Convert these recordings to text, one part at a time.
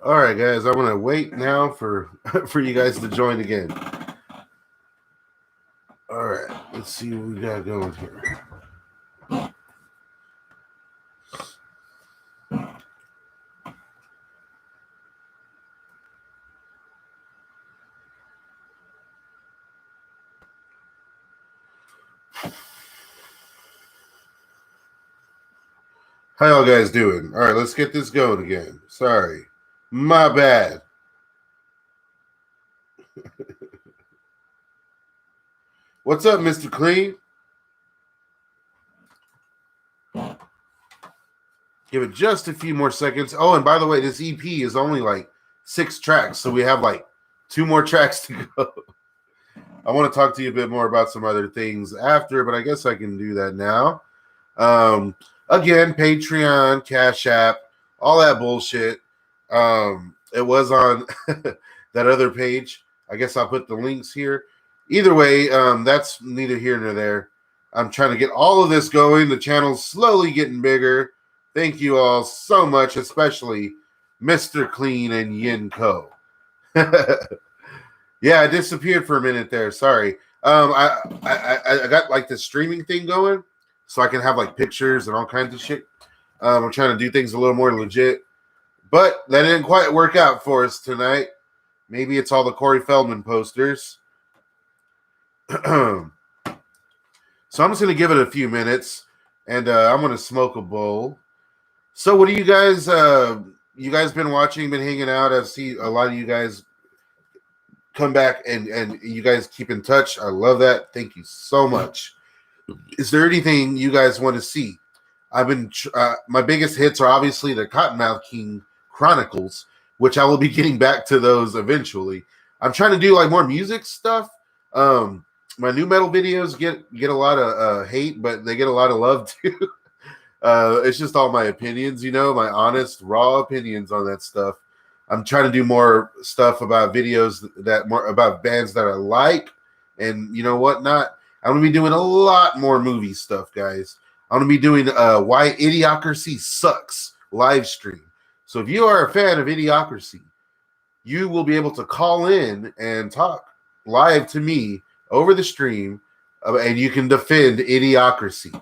All right, guys, I'm gonna wait now for for you guys to join again. All right, let's see what we got going here. How y'all guys doing? All right, let's get this going again. Sorry, my bad. What's up, Mr. Clean? Give it just a few more seconds. Oh, and by the way, this EP is only like 6 tracks, so we have like 2 more tracks to go. I want to talk to you a bit more about some other things after, but I guess I can do that now. Again, Patreon, Cash App, all that bullshit. It was on that other page. I guess I'll put the links here. Either way, that's neither here nor there. I'm trying to get all of this going. The channel's slowly getting bigger. Thank you all so much, especially Mr. Clean and Yinko. Yeah, I disappeared for a minute there. Sorry. I got like the streaming thing going, so I can have like pictures and all kinds of shit. I'm trying to do things a little more legit, but that didn't quite work out for us tonight. Maybe it's all the Corey Feldman posters. So I'm just gonna give it a few minutes, and I'm gonna smoke a bowl. So what do you guys? You guys been watching? Been hanging out? I've seen a lot of you guys come back and you guys keep in touch. I love that. Thank you so much. Is there anything you guys want to see? I've been my biggest hits are obviously the Cottonmouth King Chronicles, which I will be getting back to those eventually. I'm trying to do like more music stuff. My new metal videos get a lot of hate, but they get a lot of love too. It's just all my opinions, my honest, raw opinions on that stuff. I'm trying to do more stuff about videos that more about bands that I like, and whatnot. I'm gonna be doing a lot more movie stuff, guys. I'm gonna be doing Why Idiocracy Sucks live stream. So if you are a fan of Idiocracy, you will be able to call in and talk live to me over the stream, and you can defend Idiocracy.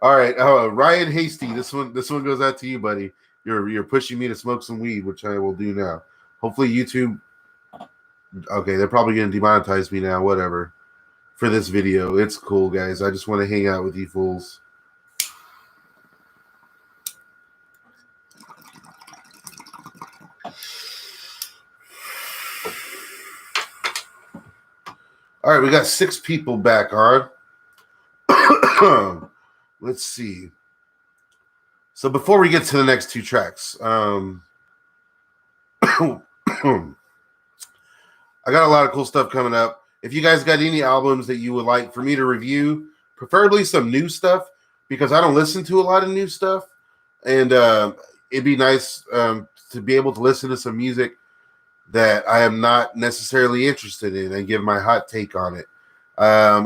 All right, Ryan Hasty, this one goes out to you, buddy. You're pushing me to smoke some weed, which I will do now. Hopefully YouTube. Okay, they're probably gonna demonetize me now. Whatever. For this video, it's cool, guys. I just want to hang out with you fools. All right, we got 6 people back on. Let's see. So before we get to the next 2 tracks, I got a lot of cool stuff coming up. If you guys got any albums that you would like for me to review, preferably some new stuff, because I don't listen to a lot of new stuff, and it'd be nice to be able to listen to some music that I am not necessarily interested in and give my hot take on it.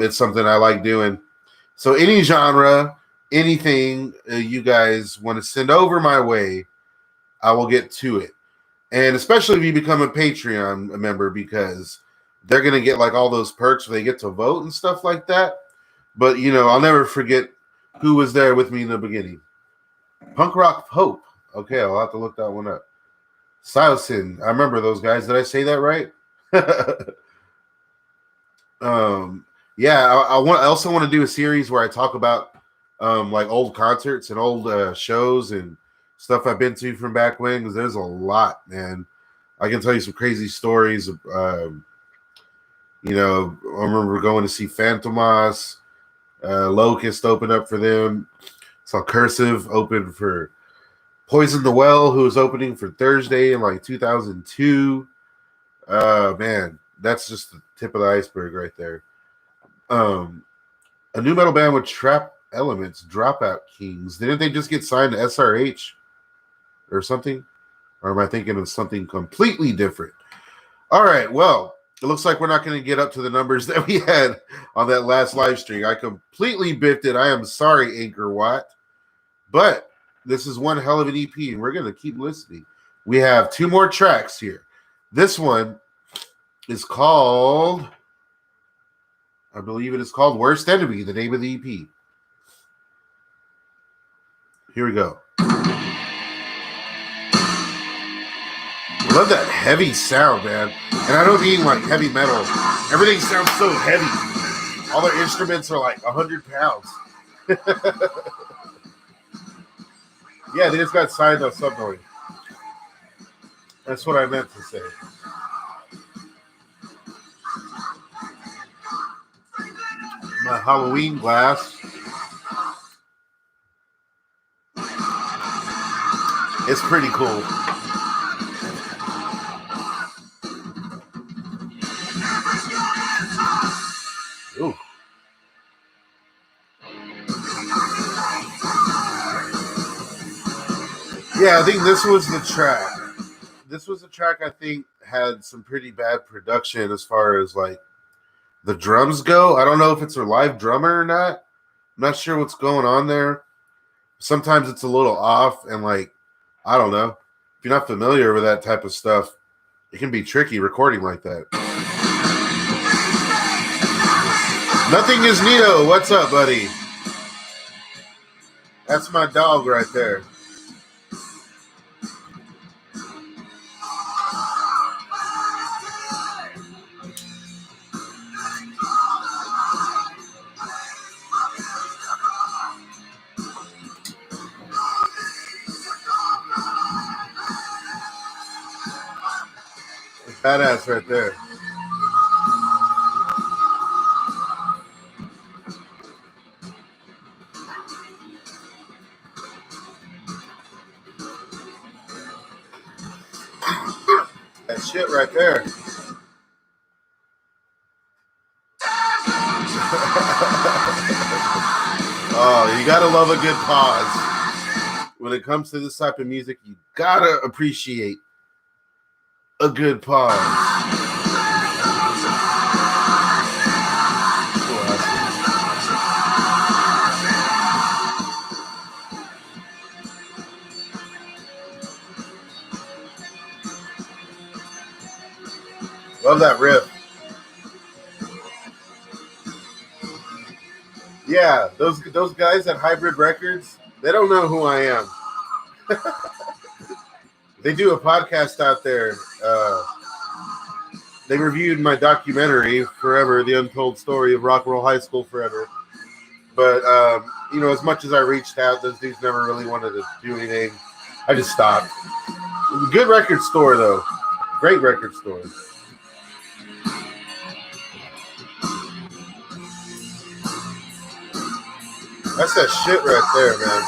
It's something I like doing. So any genre, anything you guys want to send over my way, I will get to it. And especially if you become a Patreon member, because they're going to get like all those perks where they get to vote and stuff like that. But, I'll never forget who was there with me in the beginning. Punk Rock Pope. Okay, I'll have to look that one up. Silesin. I remember those guys. Did I say that right? Yeah, I also want to do a series where I talk about like old concerts and old shows and stuff I've been to from back when, because there's a lot, man. I can tell you some crazy stories. I remember going to see Phantomas, Locust open up for them. Saw Cursive open for Poison the Well, who was opening for Thursday in like 2002. Man, that's just the tip of the iceberg right there. A new metal band with trap elements, Dropout Kings. Didn't they just get signed to SRH or something? Or am I thinking of something completely different? All right, well, it looks like we're not going to get up to the numbers that we had on that last live stream. I completely biffed it. I am sorry, ANGKOR WAT. But this is one hell of an EP, and we're going to keep listening. We have 2 more tracks here. This one is called, I believe it is called Worst Enemy, the name of the EP. Here we go. I love that heavy sound, man. And I don't mean like heavy metal. Everything sounds so heavy. All their instruments are like 100 pounds. Yeah, they just got signed on Submarine. That's what I meant to say. My Halloween glass. It's pretty cool. Ooh. Yeah, I think this was the track. This was the track I think had some pretty bad production as far as like the drums go. I don't know if it's a live drummer or not. I'm not sure what's going on there. Sometimes it's a little off, and like, I don't know. If you're not familiar with that type of stuff, it can be tricky recording like that. Nothing is Nito. What's up, buddy? That's my dog right there. Badass right there. That shit right there. Oh, you gotta love a good pause. When it comes to this type of music, you gotta appreciate a good pause. Love that riff. Yeah, those guys at Hybrid Records, they don't know who I am. They do a podcast out there. They reviewed my documentary, Forever, The Untold Story of Rock and Roll High School Forever. But, you know, as much as I reached out, those dudes never really wanted to do anything. I just stopped. Good record store, though. Great record store. That's that shit right there, man.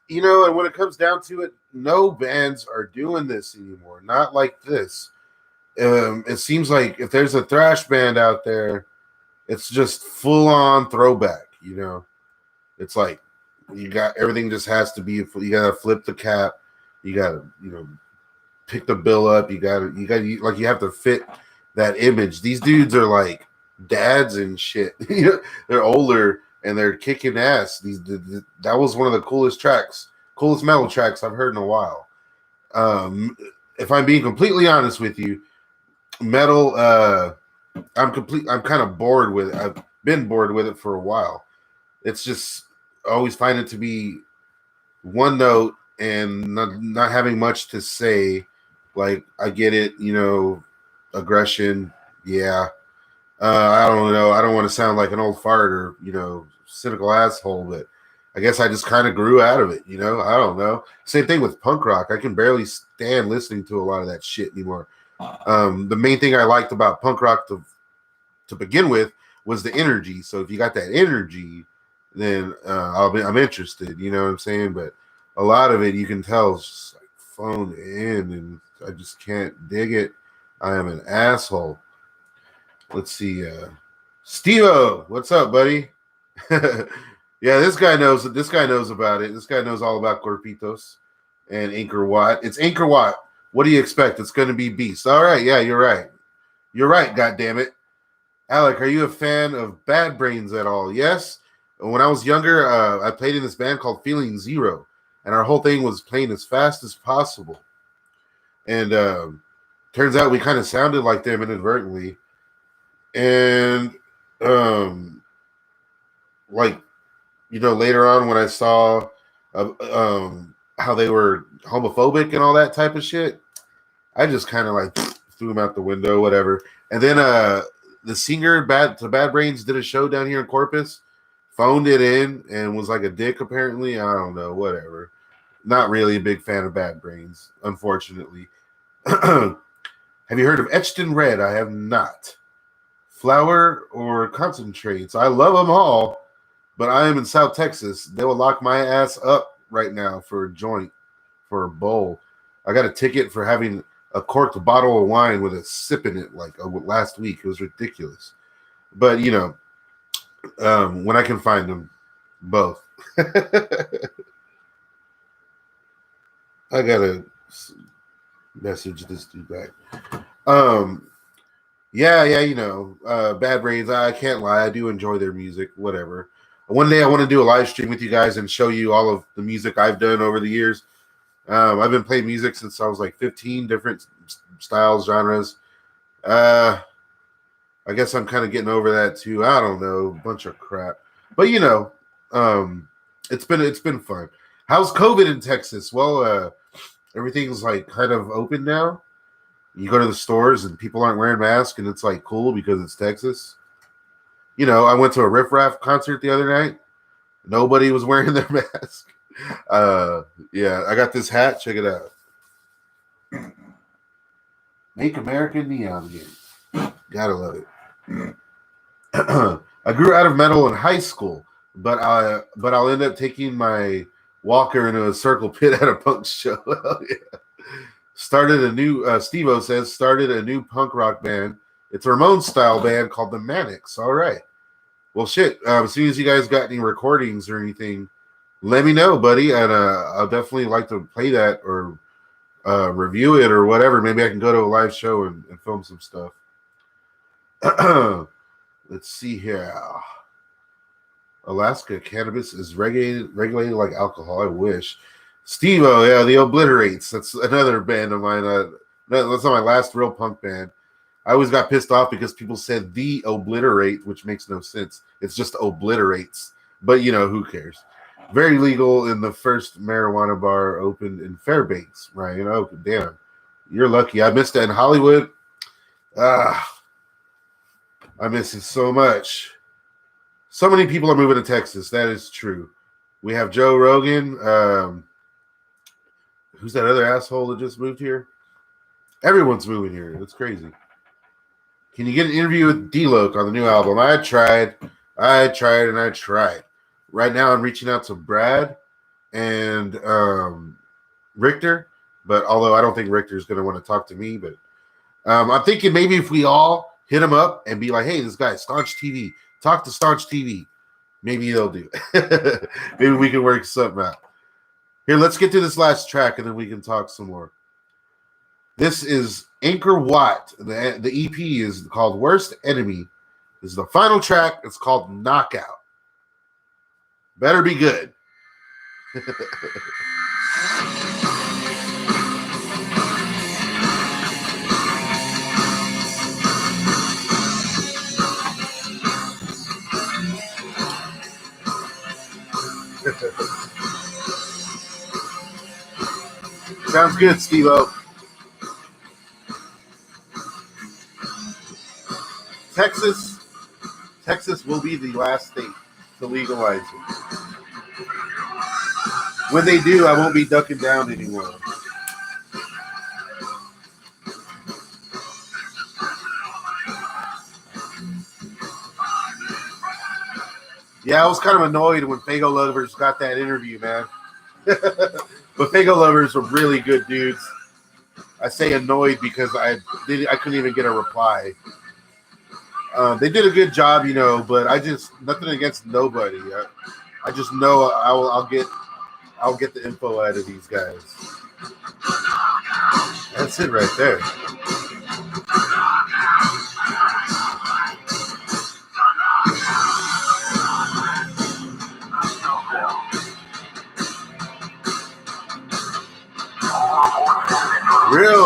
You know, and when it comes down to it, no bands are doing this anymore. Not like this. It seems like if there's a thrash band out there, it's just full on throwback. You know, it's like you got everything just has to be. You gotta flip the cap. You gotta, you know, pick the bill up. You gotta like you have to fit that image. These dudes are like dads and shit. They're older and they're kicking ass. That was one of the coolest metal tracks I've heard in a while. If I'm being completely honest with you, metal, I'm kind of bored with it. I've been bored with it for a while. It's just I always find it to be one note and not having much to say. Like, I get it, you know, aggression, yeah. I don't know. I don't want to sound like an old fart or, you know, cynical asshole, but I guess I just kind of grew out of it, you know? I don't know. Same thing with punk rock. I can barely stand listening to a lot of that shit anymore. The main thing I liked about punk rock to begin with was the energy. So if you got that energy, then I'm interested, you know what I'm saying? But a lot of it, you can tell, is just like phoned in, and I just can't dig it. I am an asshole. Let's see. Steve-O, what's up, buddy? Yeah, this guy knows about it. This guy knows all about Corpitos and ANGKOR WAT. It's ANGKOR WAT. What do you expect? It's going to be beast. All right. Yeah, you're right. You're right, goddammit. Alec, are you a fan of Bad Brains at all? Yes. When I was younger, I played in this band called Feeling Zero, and our whole thing was playing as fast as possible. And turns out we kind of sounded like them inadvertently. And um, like later on when I saw how they were homophobic and all that type of shit, I just kind of like threw them out the window, whatever. And then the singer Bad Brains did a show down here in Corpus, phoned it in, and was like a dick apparently. I don't know, whatever. Not really a big fan of Bad Brains, unfortunately. Have you heard of Etched in Red? I have not. Flower or concentrates? I love them all, but I am in South Texas. They will lock my ass up right now for a joint, for a bowl. I got a ticket for having a corked bottle of wine with a sip in it like last week. It was ridiculous. But, when I can find them, both. I got to message this dude back. Bad Brains, I can't lie. I do enjoy their music, whatever. One day I want to do a live stream with you guys and show you all of the music I've done over the years. I've been playing music since I was like 15, different styles, genres. I guess I'm kind of getting over that too. I don't know, a bunch of crap. But it's been fun. How's COVID in Texas? Well, everything's like kind of open now. You go to the stores and people aren't wearing masks, and it's like cool because it's Texas. I went to a Riff Raff concert the other night. Nobody was wearing their mask. I got this hat. Check it out. Make America Neon again. Gotta love it. I grew out of metal in high school, but I'll end up taking my walker into a circle pit at a punk show. Yeah. Started a new Steve-O says started a new punk rock band. It's a Ramones style band called the Manics. All right. Well, shit. As soon as you guys got any recordings or anything, let me know, buddy. And I'll definitely like to play that or review it or whatever. Maybe I can go to a live show and film some stuff. Let's see here. Alaska cannabis is regulated like alcohol. I wish. Steve-O, yeah, the Obliterates. That's another band of mine. That's not my last real punk band. I always got pissed off because people said the Obliterate, which makes no sense. It's just Obliterates. But, who cares? Very legal in the first marijuana bar opened in Fairbanks, right? Damn. You're lucky. I missed it in Hollywood. I miss it so much. So many people are moving to Texas. That is true. We have Joe Rogan. Who's that other asshole that just moved here? Everyone's moving here. That's crazy. Can you get an interview with D-Loc on the new album? I tried. Right now I'm reaching out to Brad and Richter, but although I don't think Richter's going to want to talk to me, but I'm thinking maybe if we all hit him up and be like, hey, this guy, Staunch TV, talk to Staunch TV. Maybe they'll do it. Maybe we can work something out. Here, let's get to this last track, and then we can talk some more. This is ANGKOR WAT. The EP is called Worst Enemy. This is the final track. It's called Knockout. Better be good. Sounds good, Steve-O. Texas will be the last state to legalize it. When they do, I won't be ducking down anymore. Yeah, I was kind of annoyed when Fago Lovers got that interview, man. But Fago Lovers were really good dudes. I say annoyed because I couldn't even get a reply. They did a good job, but nothing against nobody. I just know I'll get the info out of these guys. That's it right there.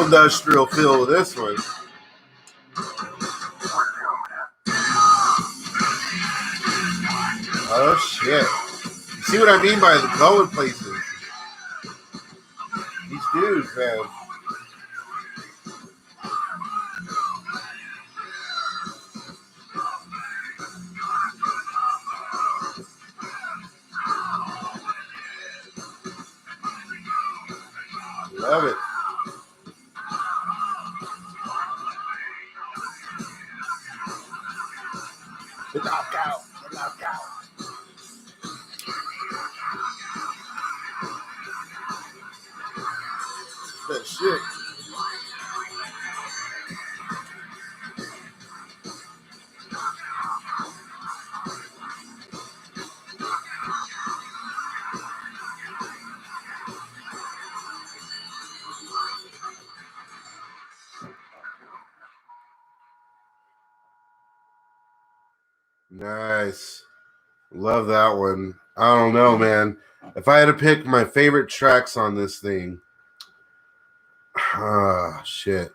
industrial feel with this one. Oh shit. You see what I mean by the going places? These dudes, man. Love it. The knockout. The knockout. That shit. Nice. Love that one. I don't know, man. If I had to pick my favorite tracks on this thing, shit.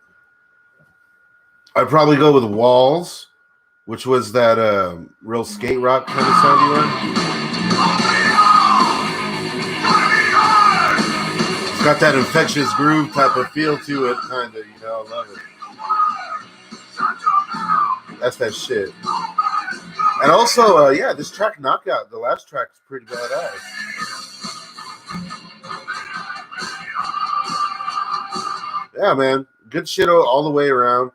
I'd probably go with Walls, which was that real skate rock kind of sound you want. It's got that infectious groove type of feel to it, kind of, you know. I love it. That's that shit. And also, yeah, this track Knockout, the last track is pretty badass. Yeah, man. Good shit all the way around.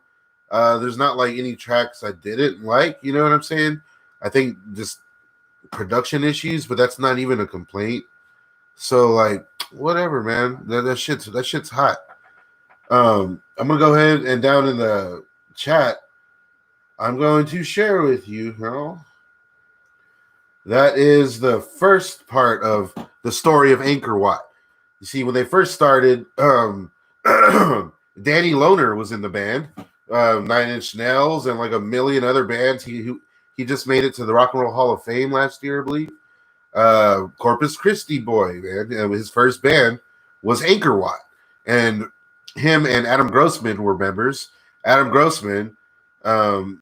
There's not like any tracks I didn't like, you know what I'm saying? I think just production issues, but that's not even a complaint. So like, whatever, man. That shit's hot. I'm gonna go ahead and down in the chat, I'm going to share with you, Harold. That is the first part of the story of ANGKOR. You see, when they first started, Danny Lohner was in the band, 9 Inch Nails, and like a million other bands. He just made it to the Rock and Roll Hall of Fame last year, I believe. Corpus Christi boy, man. His first band was ANGKOR, and him and Adam Grossman were members. Adam Grossman, and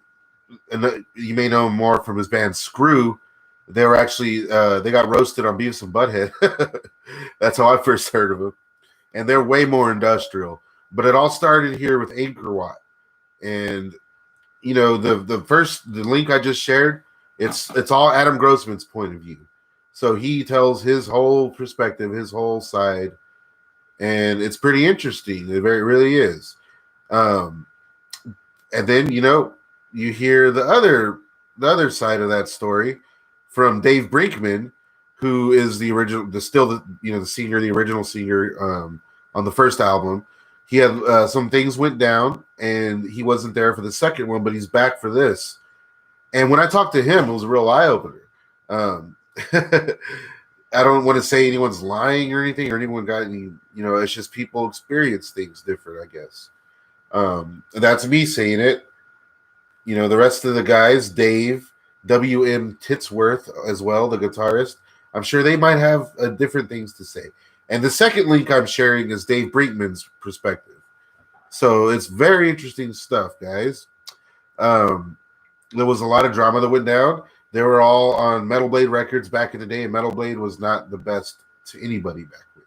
you may know him more from his band Screw. They were actually they got roasted on Beavis and Butthead. That's how I first heard of them, and they're way more industrial. But it all started here with ANGKOR, and you know the link I just shared. It's all Adam Grossman's point of view, so he tells his whole perspective, his whole side, and it's pretty interesting. It really is. And then you hear the other side of that story from Dave Brinkman, who is the original, the original singer on the first album. He had some things went down, and he wasn't there for the second one, but he's back for this. And when I talked to him, it was a real eye opener. I don't want to say anyone's lying or anything, or anyone got any. It's just people experience things different, I guess. That's me saying it. The rest of the guys, Dave, W.M. Titsworth as well, the guitarist, I'm sure they might have different things to say. And the second link I'm sharing is Dave Brinkman's perspective. So it's very interesting stuff, guys. There was a lot of drama that went down. They were all on Metal Blade Records back in the day, and Metal Blade was not the best to anybody back then.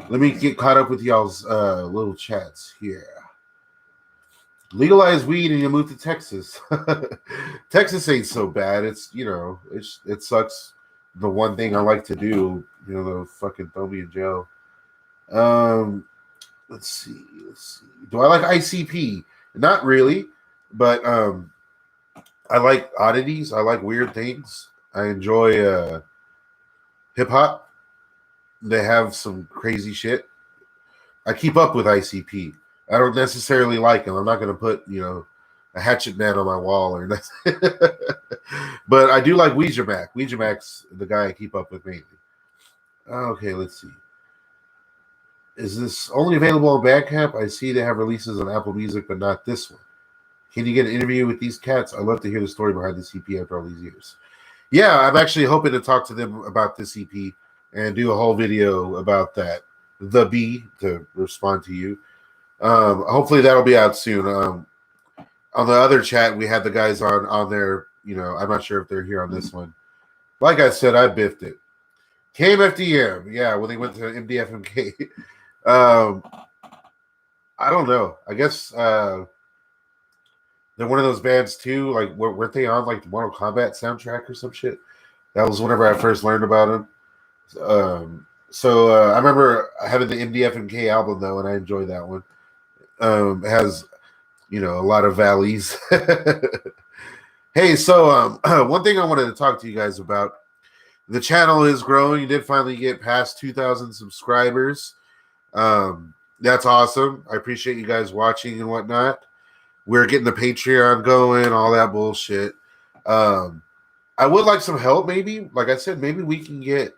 Let me get caught up with y'all's little chats here. Legalize weed and you move to Texas. Texas ain't so bad. It's it sucks. The one thing I like to do, they'll fucking throw me in jail. Let's see. Do I like ICP? Not really, but I like oddities. I like weird things. I enjoy hip hop. They have some crazy shit. I keep up with ICP. I don't necessarily like him. I'm not going to put, a Hatchet Man on my wall or nothing. But I do like Ouija Mac. Ouija Mac's the guy I keep up with mainly. Okay, let's see. Is this only available on Bandcamp? I see they have releases on Apple Music, but not this one. Can you get an interview with these cats? I'd love to hear the story behind this EP after all these years. Yeah, I'm actually hoping to talk to them about this EP and do a whole video about that. The B, to respond to you. Hopefully that'll be out soon. On the other chat, we had the guys on there. I'm not sure if they're here on this one. Like I said, I biffed it. KMFDM, yeah, when they went to MDFMK. I don't know. I guess they're one of those bands too. Like, weren't they on like the Mortal Kombat soundtrack or some shit? That was whenever I first learned about them. So I remember having the MDFMK album though, and I enjoyed that one. It has a lot of valleys. Hey, so one thing I wanted to talk to you guys about. The channel is growing. You did finally get past 2,000 subscribers. That's awesome. I appreciate you guys watching and whatnot. We're getting the Patreon going, all that bullshit. I would like some help, maybe. Like I said, maybe we can get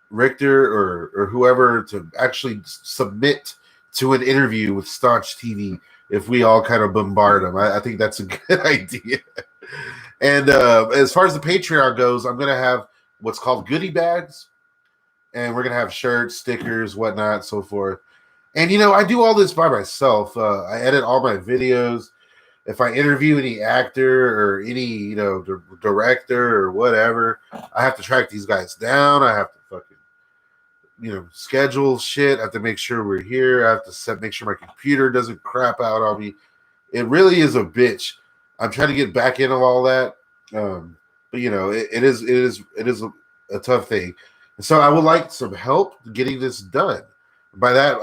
Richter or whoever to actually submit to an interview with Staunch TV if we all kind of bombard them. I think that's a good idea. And as far as the Patreon goes, I'm going to have what's called goodie bags, and we're gonna have shirts, stickers, whatnot, so forth. And I do all this by myself. I edit all my videos. If I interview any actor or any director or whatever, I have to track these guys down. I have to fucking schedule shit. I have to make sure we're here. I have to make sure my computer doesn't crap out on me. It really is a bitch. I'm trying to get back into all that. But it is a tough thing. So I would like some help getting this done. By that,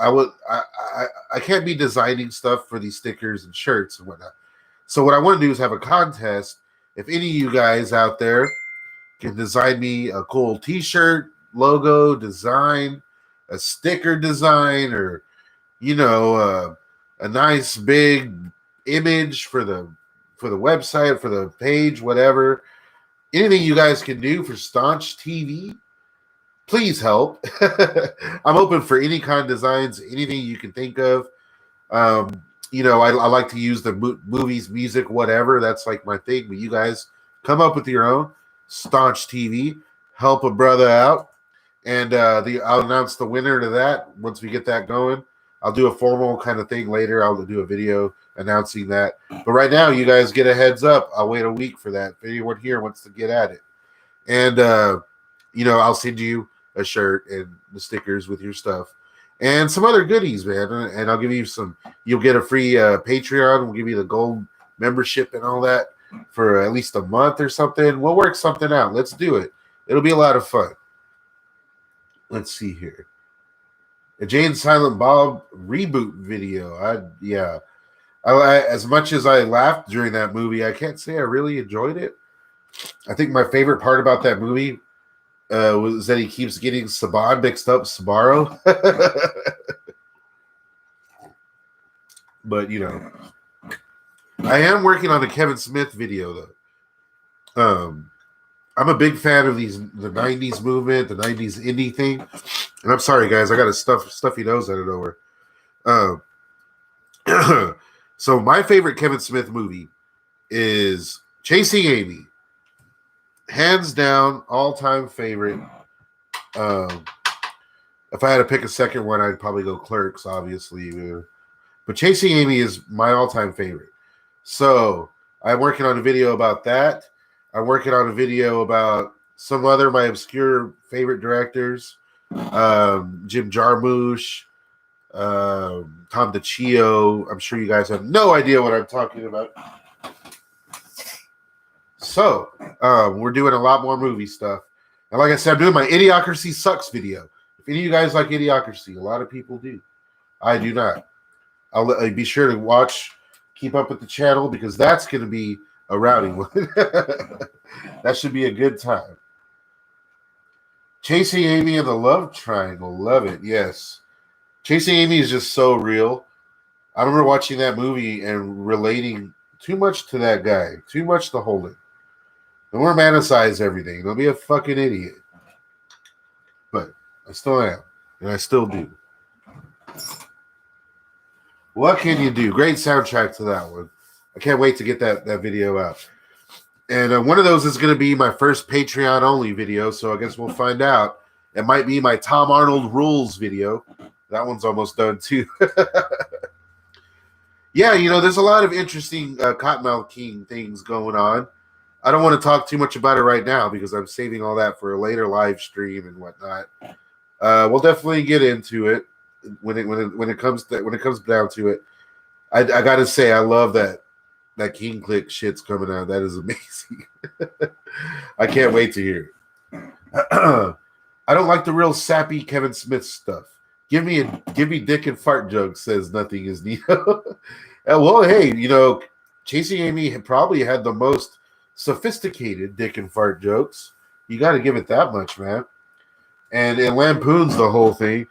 I can't be designing stuff for these stickers and shirts and whatnot. So what I want to do is have a contest. If any of you guys out there can design me a cool T-shirt logo design, a sticker design, or a nice big image for the website, for the page, whatever. Anything you guys can do for Staunch TV, please help. I'm open for any kind of designs, anything you can think of. I like to use the movies, music, whatever. That's like my thing. But you guys come up with your own. Staunch TV, help a brother out. And I'll announce the winner to that once we get that going. I'll do a formal kind of thing later. I'll do a video announcing that. But right now, you guys get a heads up. I'll wait a week for that. If anyone here wants to get at it. And, I'll send you a shirt and the stickers with your stuff. And some other goodies, man. And I'll give you you'll get a free Patreon. We'll give you the gold membership and all that for at least a month or something. We'll work something out. Let's do it. It'll be a lot of fun. Let's see here. A Jay and Silent Bob reboot video. I as much as I laughed during that movie, I can't say I really enjoyed it. I think my favorite part about that movie was that he keeps getting Saban mixed up Sbarro. But I am working on a Kevin Smith video though. I'm a big fan of the 90s movement, the 90s indie thing. And I'm sorry, guys, I got a stuffy nose out of nowhere. So my favorite Kevin Smith movie is Chasing Amy. Hands down, all-time favorite. If I had to pick a second one, I'd probably go Clerks, obviously. But Chasing Amy is my all-time favorite. So I'm working on a video about that. I'm working on a video about some other my obscure favorite directors. Jim Jarmusch, Tom DeChio. I'm sure you guys have no idea what I'm talking about. So we're doing a lot more movie stuff. And like I said, I'm doing my Idiocracy Sucks video. If any of you guys like Idiocracy, a lot of people do. I do not. I'll be sure to watch, keep up with the channel, because that's going to be a rowdy one. That should be a good time. Chasing Amy and the Love Triangle. Love it. Yes. Chasing Amy is just so real. I remember watching that movie and relating too much to that guy. Too much to hold it. Don't romanticize everything. Don't be a fucking idiot. But I still am. And I still do. What can you do? Great soundtrack to that one. I can't wait to get that video out. And one of those is going to be my first Patreon only video. So I guess we'll find out. It might be my Tom Arnold Rules video. That one's almost done too. Yeah, there's a lot of interesting Cottonmouth King things going on. I don't want to talk too much about it right now because I'm saving all that for a later live stream and whatnot. We'll definitely get into it when it comes down to it. I gotta say I love that King Click shit's coming out. That is amazing. I can't wait to hear it. I don't like the real sappy Kevin Smith stuff. Give me dick and fart jokes. Says nothing is Nito. Well, hey, Chasing Amy probably had the most sophisticated dick and fart jokes. You got to give it that much, man. And it lampoons the whole thing.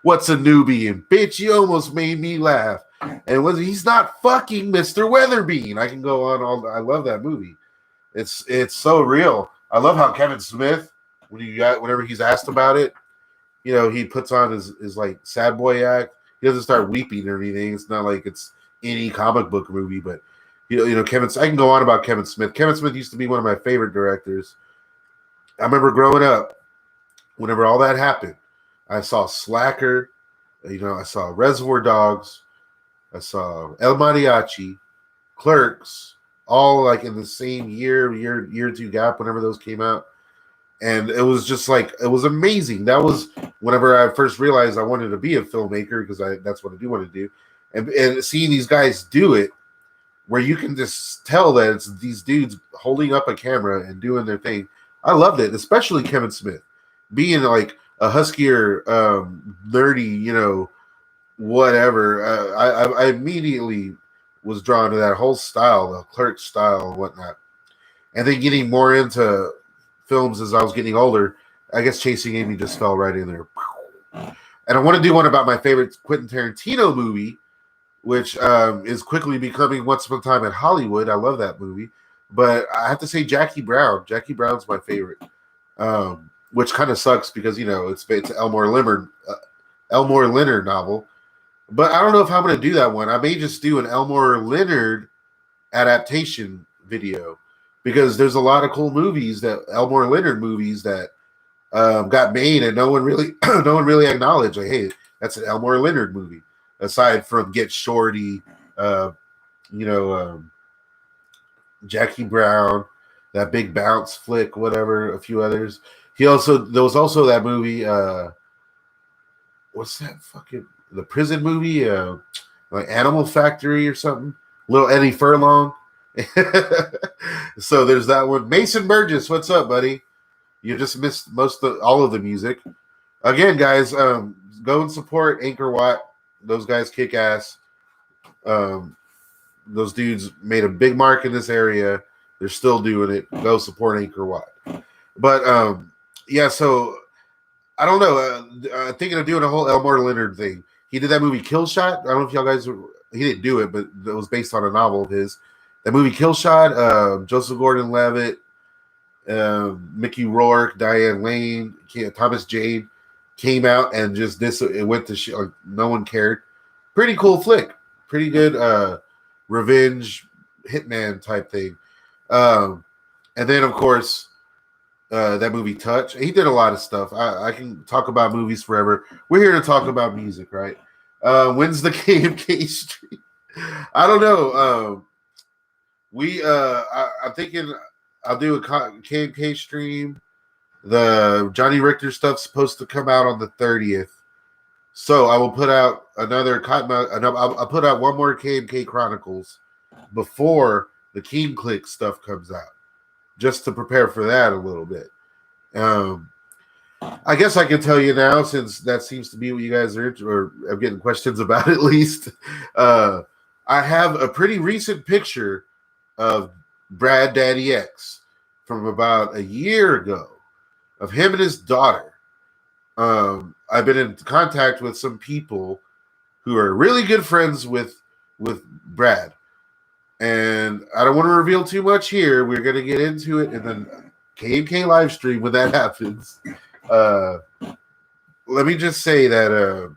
What's a newbie? And bitch, you almost made me laugh. And he's not fucking Mr. Weatherbean. I can go on all. I love that movie. It's so real. I love how Kevin Smith, whenever he's asked about it, he puts on his like sad boy act. He doesn't start weeping or anything. It's not like it's any comic book movie, but Kevin. I can go on about Kevin Smith. Kevin Smith used to be one of my favorite directors. I remember growing up, whenever all that happened, I saw Slacker. I saw Reservoir Dogs. I saw El Mariachi, Clerks, all like in the same year or two gap. Whenever those came out. And it was just like, it was amazing. That was whenever I first realized I wanted to be a filmmaker, because that's what I do want to do. And seeing these guys do it, where you can just tell that it's these dudes holding up a camera and doing their thing. I loved it, especially Kevin Smith. Being like a huskier, nerdy, whatever. I immediately was drawn to that whole style, the Clerk style and whatnot. And then getting more into films as I was getting older, I guess Chasing Amy just fell right in there. And I want to do one about my favorite Quentin Tarantino movie, which is quickly becoming Once Upon a Time in Hollywood. I love that movie. But I have to say Jackie Brown. Jackie Brown's my favorite, which kind of sucks because, it's an Elmore Leonard novel. But I don't know if I'm going to do that one. I may just do an Elmore Leonard adaptation video, because there's a lot of cool movies, that Elmore Leonard movies that got made and no one really acknowledged. Like, hey, that's an Elmore Leonard movie. Aside from Get Shorty, Jackie Brown, that Big Bounce flick, whatever, a few others. There was also that movie. What's that fucking the prison movie? Like Animal Factory or something. Little Eddie Furlong. So there's that one. Mason Burgess, what's up, buddy? You just missed all of the music. Again, guys, go and support ANGKOR. Those guys kick ass. Those dudes made a big mark in this area. They're still doing it. Go support ANGKOR. But yeah, so I don't know. Thinking of doing a whole Elmore Leonard thing. He did that movie Kill Shot. I don't know if y'all guys. He didn't do it, but it was based on a novel of his. That movie Kill Shot. Joseph Gordon-Levitt, Mickey Rourke, Diane Lane, Thomas Jane came out and just it went to shit. Like, no one cared. Pretty cool flick. Pretty good revenge hitman type thing. And then of course that movie Touch. He did a lot of stuff. I can talk about movies forever. We're here to talk about music, right? When's the KMK stream? I don't know. I'm thinking I'll do a KMK stream. The Johnny Richter stuff's supposed to come out on the 30th. So I will put out I'll put out one more KMK Chronicles before the King Click stuff comes out, just to prepare for that a little bit. I guess I can tell you now, since that seems to be what you guys are getting questions about, at least. I have a pretty recent picture of Brad Daddy X from about a year ago of him and his daughter. I've been in contact with some people who are really good friends with Brad, and I don't want to reveal too much here. We're going to get into it in the KMK live stream when that happens. Let me just say that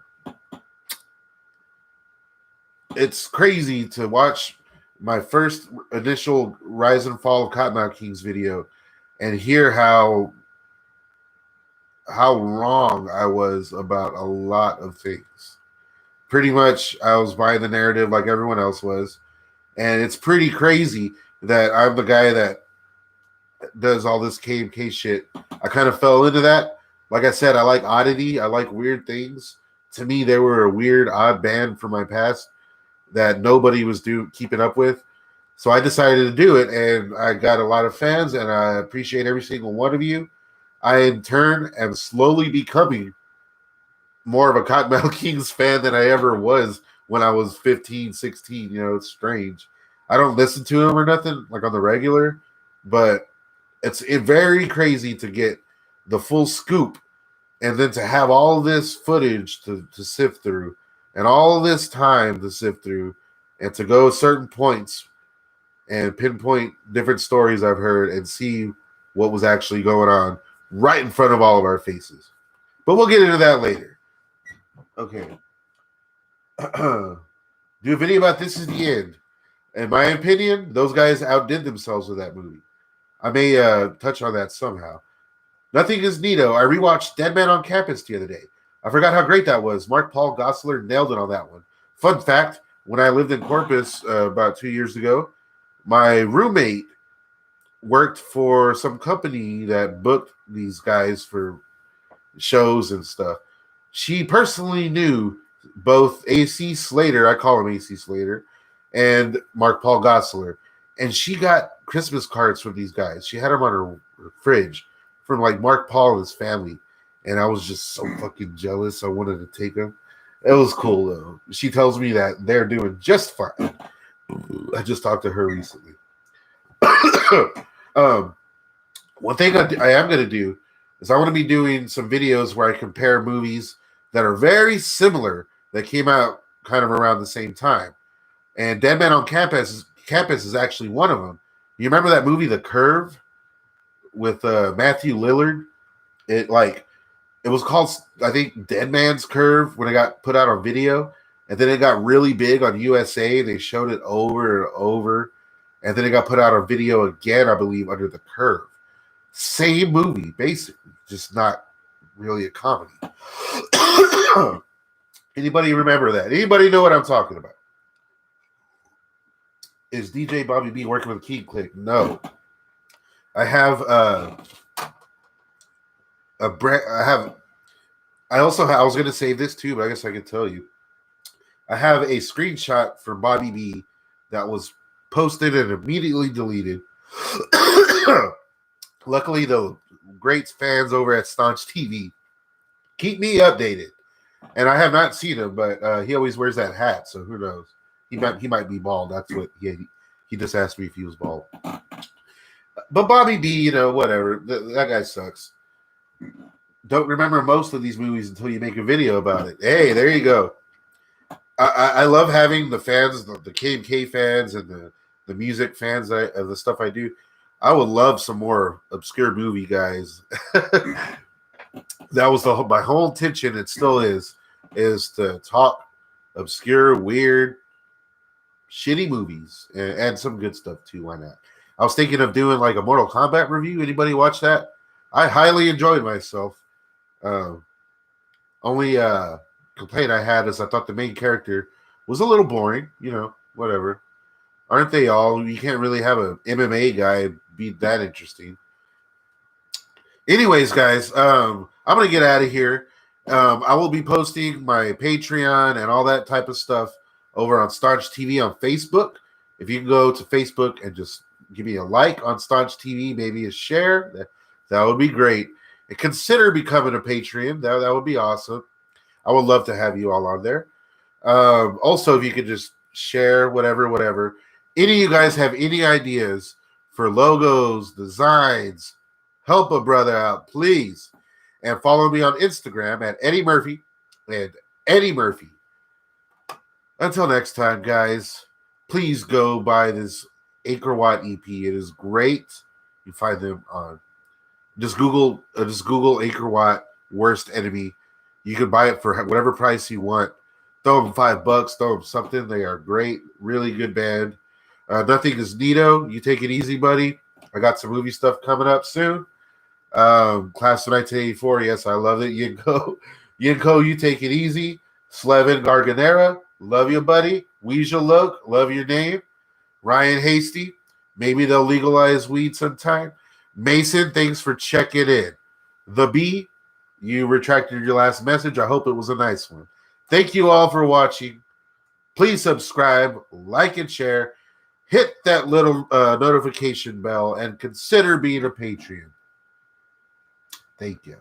it's crazy to watch my first initial Rise and Fall of Cottonmouth Kings video and hear how wrong I was about a lot of things. pretty much I was buying the narrative like everyone else was. And it's pretty crazy that I'm the guy that does all this KMK shit. I kind of fell into that. Like I said, I like oddity. I like weird things. To me, they were a weird, odd band from my past that nobody was keeping up with. So I decided to do it, and I got a lot of fans, and I appreciate every single one of you. I, in turn, am slowly becoming more of a Cottonmouth Kings fan than I ever was when I was 15, 16. You know, it's strange. I don't listen to them or nothing, like on the regular, but it's very crazy to get the full scoop and then to have all this footage to sift through and all this time to sift through and to go certain points and pinpoint different stories I've heard and see what was actually going on right in front of all of our faces. But we'll get into that later. Okay. Do a video about This Is the End. In my opinion, those guys outdid themselves with that movie. I may touch on that somehow. Nothing is Neato. I rewatched Dead Man on Campus the other day. I forgot how great that was. Mark Paul Gosselaar nailed it on that one. Fun fact, when I lived in Corpus about 2 years ago, my roommate worked for some company that booked these guys for shows and stuff. She personally knew both AC Slater, I call him AC Slater, and Mark Paul Gosselaar. And she got Christmas cards from these guys. She had them on her fridge from like Mark Paul and his family. And I was just so fucking jealous. I wanted to take them. It was cool though. She tells me that they're doing just fine. I just talked to her recently. One thing I am going to do is I want to be doing some videos where I compare movies that are very similar that came out kind of around the same time. And Dead Man on Campus is actually one of them. You remember that movie, The Curve, with Matthew Lillard? It was called, I think, Dead Man's Curve when it got put out on video, and then it got really big on USA. They showed it over and over, and then it got put out on video again, I believe, under The Curve. Same movie, basically, just not really a comedy. Anybody remember that? Anybody know what I'm talking about? Is DJ Bobby B working with Key Click? No. I have I was going to save this too, but I guess I can tell you. I have a screenshot from Bobby B that was posted and immediately deleted. Luckily, the great fans over at Staunch TV keep me updated. And I have not seen him, but he always wears that hat, so who knows? He might be bald. That's what he just asked me if he was bald. But Bobby B, whatever. That guy sucks. Don't remember most of these movies until you make a video about it. Hey, there you go. I love having the fans, the KMK fans, and the music fans of the stuff I do. I would love some more obscure movie guys. That was my whole intention. It still is to talk obscure, weird, shitty movies and some good stuff too. Why not? I was thinking of doing like a Mortal Kombat review. Anybody watch that? I highly enjoyed myself. Only complaint I had is I thought the main character was a little boring. Whatever. Aren't they all? You can't really have an MMA guy be that interesting. Anyways, guys, I'm gonna get out of here. I will be posting my Patreon and all that type of stuff over on Staunch TV on Facebook. If you can go to Facebook and just give me a like on Staunch TV, maybe a share, that would be great. And consider becoming a Patreon. That would be awesome. I would love to have you all on there. Also, if you could just share whatever. Any of you guys have any ideas for logos, designs, help a brother out, please. And follow me on Instagram at Eddie Murphy and Eddie Murphy. Until next time, guys, please go buy this ANGKOR EP. It is great. You find them on just Google ANGKOR Worst Enemy. You can buy it for whatever price you want. Throw them $5, throw them something. They are great, really good band. Nothing is Neato. You take it easy, buddy. I got some movie stuff coming up soon. Class of 1984. Yes, I love it. You take it easy. Slevin Garganera, love you, buddy. Weasel Loke, love your name. Ryan Hasty, maybe they'll legalize weed sometime. Mason, thanks for checking in. The B, you retracted your last message. I hope it was a nice one. Thank you all for watching. Please subscribe, like, and share. Hit that little notification bell and consider being a Patreon. Thank you.